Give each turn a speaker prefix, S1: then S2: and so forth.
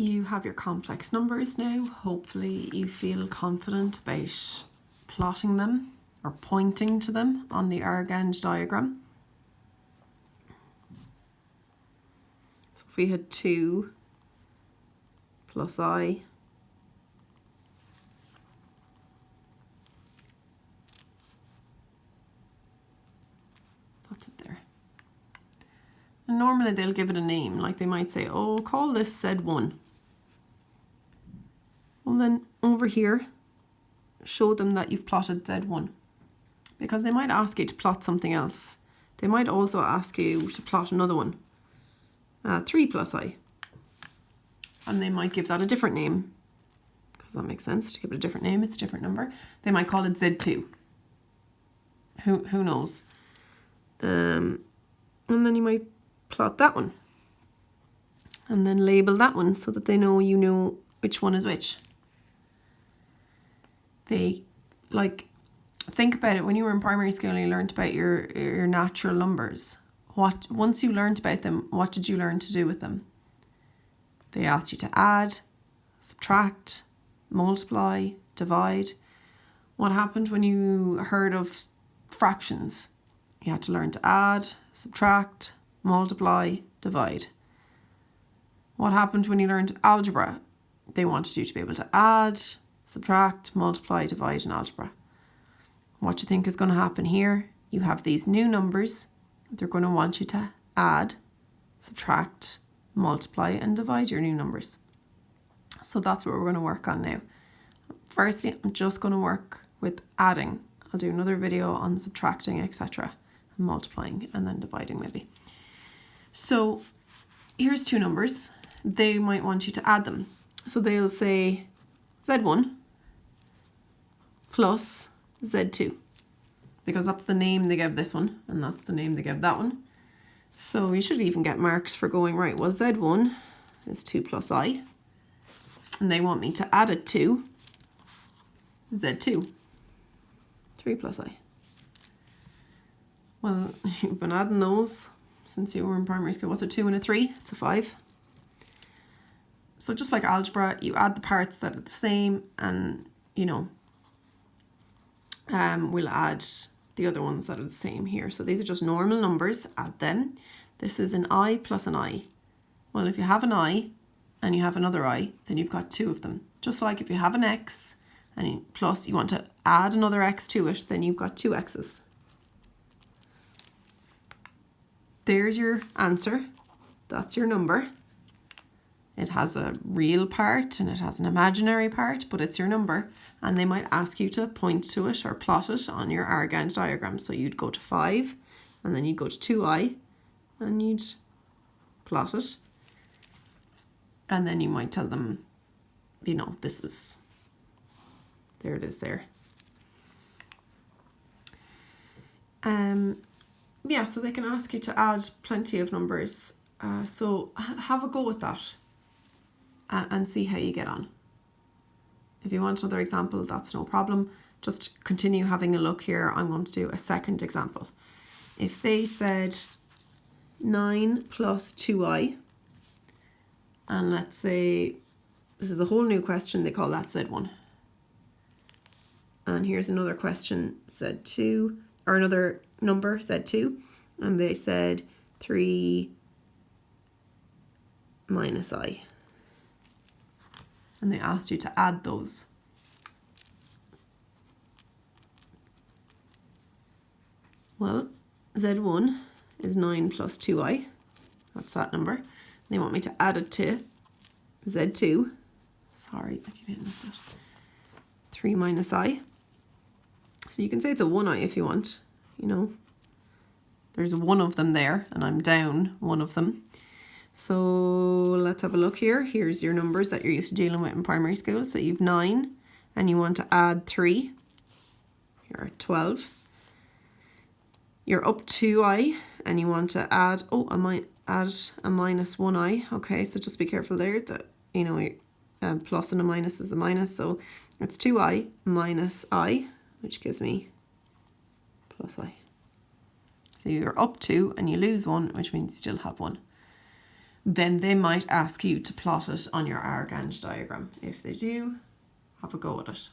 S1: you have your complex numbers now. Hopefully you feel confident about plotting them or pointing to them on the Argand diagram. So if we had 2 plus I, that's it there. And normally they'll give it a name, like they might say, oh, call this Z1. Well then over here, show them that you've plotted Z1. Because they might ask you to plot something else. They might also ask you to plot another one. 3 plus I. And they might give that a different name. Because that makes sense, to give it a different name, it's a different number. They might call it Z2. Who knows? And then you might plot that one. And then label that one so that they know you know which one is which. They, like, think about it, when you were in primary school and you learned about your natural numbers. Once you learned about them, what did you learn to do with them? They asked you to add, subtract, multiply, divide. What happened when you heard of fractions? You had to learn to add, subtract, multiply, divide. What happened when you learned algebra? They wanted you to be able to add, subtract, multiply, divide in algebra. What do you think is going to happen here? You have these new numbers. They're going to want you to add, subtract, multiply and divide your new numbers. So that's what we're going to work on now. Firstly, I'm just going to work with adding. I'll do another video on subtracting, etc. and multiplying and then dividing maybe. So here's 2 numbers. They might want you to add them. So they'll say Z1 plus Z2, because that's the name they gave this one and that's the name they gave that one. So you should even get marks for going, right, well, Z1 is 2 plus I, and they want me to add it to Z2, 3 plus I. Well, you've been adding those since you were in primary school. What's a 2 and a 3? It's a 5. So just like algebra, you add the parts that are the same, and, you know, we'll add the other ones that are the same here. So these are just normal numbers, add them. This is an I plus an I. Well, if you have an I and you have another I, then you've got 2 of them. Just like if you have an X and plus you want to add another X to it, then you've got 2 X's. There's your answer. That's your number. It has a real part and it has an imaginary part, but it's your number. And they might ask you to point to it or plot it on your Argand diagram. So you'd go to 5 and then you'd go to 2i and you'd plot it. And then you might tell them, you know, this is, there it is there. Yeah, so they can ask you to add plenty of numbers. So have a go with that. And see how you get on. If you want another example, that's no problem. Just continue having a look here. I'm going to do a second example. If they said 9 plus 2i, and let's say this is a whole new question, they call that Z1. And here's another question, Z2, or another number, Z2, and they said 3 minus I. And they asked you to add those. Well, Z1 is 9 plus 2i. That's that number. They want me to add it to Z2. Sorry, I keep hitting that. 3 minus I. So you can say it's a 1i if you want. You know, there's one of them there and I'm down one of them. So let's have a look here. Here's your numbers that you're used to dealing with in primary school. So you've 9 and you want to add 3. You're at 12. You're up 2i and you want to add, oh, I might add a minus 1i. Okay, so just be careful there that, you know, a plus and a minus is a minus. So it's 2i minus I, which gives me plus I. So you're up 2 and you lose 1, which means you still have 1. then they might ask you to plot it on your Argand diagram. If they do, have a go at it.